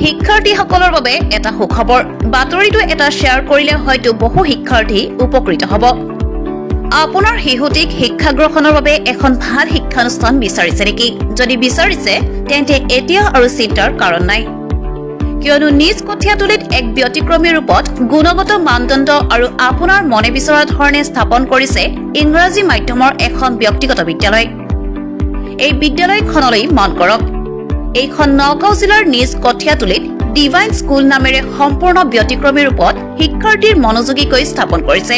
শিক্ষাৰ্থীসকলৰ বাবে এটা সুখবৰ বাতৰিটো এটা শ্বেয়াৰ কৰিলে হয়তো বহু শিক্ষাৰ্থী উপকৃত হ'ব আপোনাৰ শিশুটিক শিক্ষা গ্ৰহণৰ বাবে এখন ভাল শিক্ষানুষ্ঠান বিচাৰিছে নেকি যদি বিচাৰিছে তেন্তে এতিয়া আৰু চিন্তাৰ কাৰণ নাই কিয়নো নিজ কঠীয়াতলিত এক ব্যতিক্ৰমী ৰূপত গুণগত মানদণ্ড আৰু আপোনাৰ মনে বিচৰা ধৰণে স্থাপন কৰিছে ইংৰাজী মাধ্যমৰ এখন ব্যক্তিগত বিদ্যালয় এই বিদ্যালয়খনলৈ মন কৰক এইখন নগাঁও জিলাৰ নিজ কঠীয়াতলিত ডিভাইন স্কুল নামেৰে সম্পূৰ্ণ ব্যতিক্ৰমী ৰূপত শিক্ষাৰ্থীৰ মনোযোগীকৈ স্থাপন কৰিছে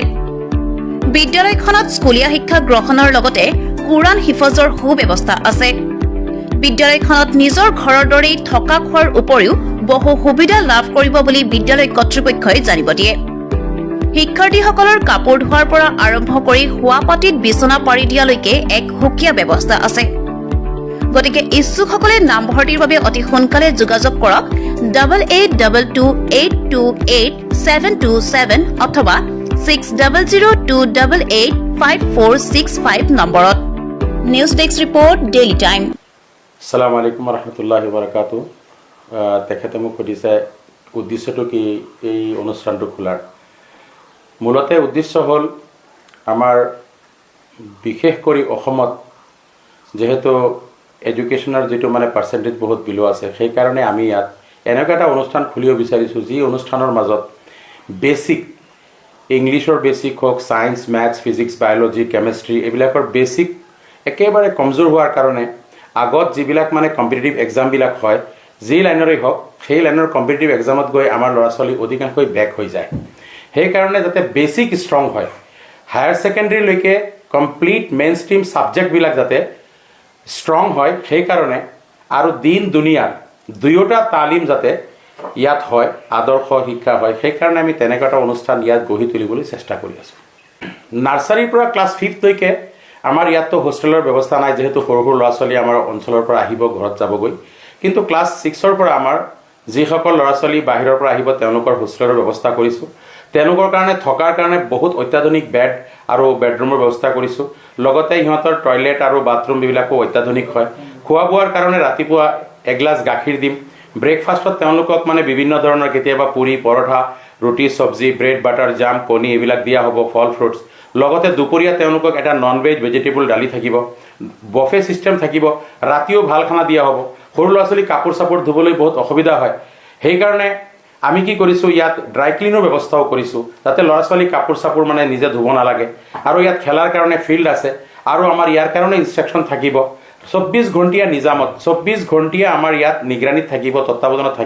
বিদ্যালয়খনত স্কুলীয়া শিক্ষা গ্ৰহণৰ লগতে কুৰাণ হিফজৰ সুব্যৱস্থা আছে বিদ্যালয়খনত নিজৰ ঘৰৰ দৰেই থকা খোৱাৰ উপৰিও বহু সুবিধা লাভ কৰিব বুলি বিদ্যালয় কৰ্তৃপক্ষই জানিব দিয়ে শিক্ষাৰ্থীসকলৰ কাপোৰ ধোৱাৰ পৰা আৰম্ভ কৰি শোৱাপাটিত বিচনা পাৰি দিয়ালৈকে এক সুকীয়া ব্যৱস্থা আছে গতিকে ইচ্ছুকসকলে নামভৰ্তিৰ বাবে অতি সোনকালে যোগাযোগ কৰক 8822828727 অথবা 6002885465 নম্বৰত news desk report daily time আসসালামু আলাইকুম ৰহমতুল্লাহি বাৰাকাতু তেখেতে মোক সুধিছে উদ্দেশ্যটো কি এই অনুষ্ঠানটো খোলাৰ মূলতে উদ্দেশ্য হ'ল আমাৰ বিশেষ কৰি অসমত যেহেতু এডুকেশ্যনৰ যেটো মানে পাৰ্চেন্টেজ বহুত বিলো আছে সেই কাৰণে আমি ইয়াত এনেকুৱা এটা অনুষ্ঠান খুলিব বিচাৰিছো যি অনুষ্ঠানৰ মাজত বেসিক ইংলিছৰ বেসিক হওক science maths physics biology chemistry এইবিলাকৰ বেসিক একেবাৰে কমজোৰ হোৱাৰ কাৰণে আগত যিবিলাক মানে কম্পিটিটিভ এক্সামবিলাক হয় যি লাইনৰে হওক সেই লাইনৰ কম্পিটিটিভ এক্সামত গৈ আমাৰ ল'ৰা ছোৱালী অধিকাংশই বেক হৈ যায় সেই কাৰণে যাতে বেসিক ষ্ট্ৰং হয় হায়াৰ সেকেন্ডাৰীলৈকে কমপ্লিট মেইন ষ্ট্ৰীম সাবজেক্টবিলাক যাতে ষ্ট্ৰং হয় সেই কাৰণে আৰু দিন দুনিয়াৰ দুয়োটা তালিম যাতে ইয়াত হয় আদৰ্শ শিক্ষা হয় সেই কাৰণে আমি তেনেকুৱা এটা অনুষ্ঠান ইয়াত গঢ়ি তুলিবলৈ চেষ্টা কৰি আছোঁ নাৰ্সাৰীৰ পৰা ক্লাছ 5 লৈকে আমাৰ ইয়াতো হোষ্টেলৰ ব্যৱস্থা নাই যেহেতু সৰু সৰু ল'ৰা ছোৱালী আমাৰ অঞ্চলৰ পৰা আহিব ঘৰত যাবগৈ কিন্তু ক্লাছ 6 ৰ পৰা আমাৰ যিসকল ল'ৰা ছোৱালী বাহিৰৰ পৰা আহিব তেওঁলোকৰ হোষ্টেলৰ ব্যৱস্থা কৰিছোঁ তেওঁলোকৰ কাৰণে থকাৰ কাৰণে বহুত অত্যাধুনিক বেড আৰু বেডৰুমৰ ব্যৱস্থা কৰিছোঁ লগতে ইহঁতৰ টয়লেট আৰু বাথৰুম বিলাকো অত্যাধুনিক হয় খোৱা বোৱাৰ কাৰণে ৰাতিপুৱা এগিলাছ গাখীৰ দিম ব্ৰেকফাষ্টত তেওঁলোকক মানে বিভিন্ন ধৰণৰ কেতিয়াবা পুৰি পৰঠা ৰুটি চব্জি ব্ৰেড বাটাৰ জাম কণী এইবিলাক দিয়া হ'ব ফল ফ্ৰুটছ লগতে দুপৰীয়া তেওঁলোকক এটা নন ভেজ ভেজিটেবল ডালি থাকিব বফে সিস্টেম থাকিব ৰাতিও ভাল খানা দিয়া হ'ব সৰু ল'ৰা ছোৱালী কাপোৰ চাপোৰ ধুবলৈ বহুত অসুবিধা হয় সেই কাৰণে আমি কি কৰিছোঁ ইয়াত ড্ৰাই ক্লিনৰ ব্যৱস্থাও কৰিছোঁ যাতে ল'ৰা ছোৱালী কাপোৰ চাপোৰ মানে নিজে ধুব নালাগে আৰু ইয়াত খেলাৰ কাৰণে ফিল্ড আছে আৰু আমাৰ ইয়াৰ কাৰণে ইনষ্ট্ৰাকশ্যন থাকিব 24 ঘণ্টীয়া নিজামত 24 ঘণ্টীয়া আমাৰ ইয়াত নিগৰানীত থাকিব তত্ত্বাৱধানত থাকিব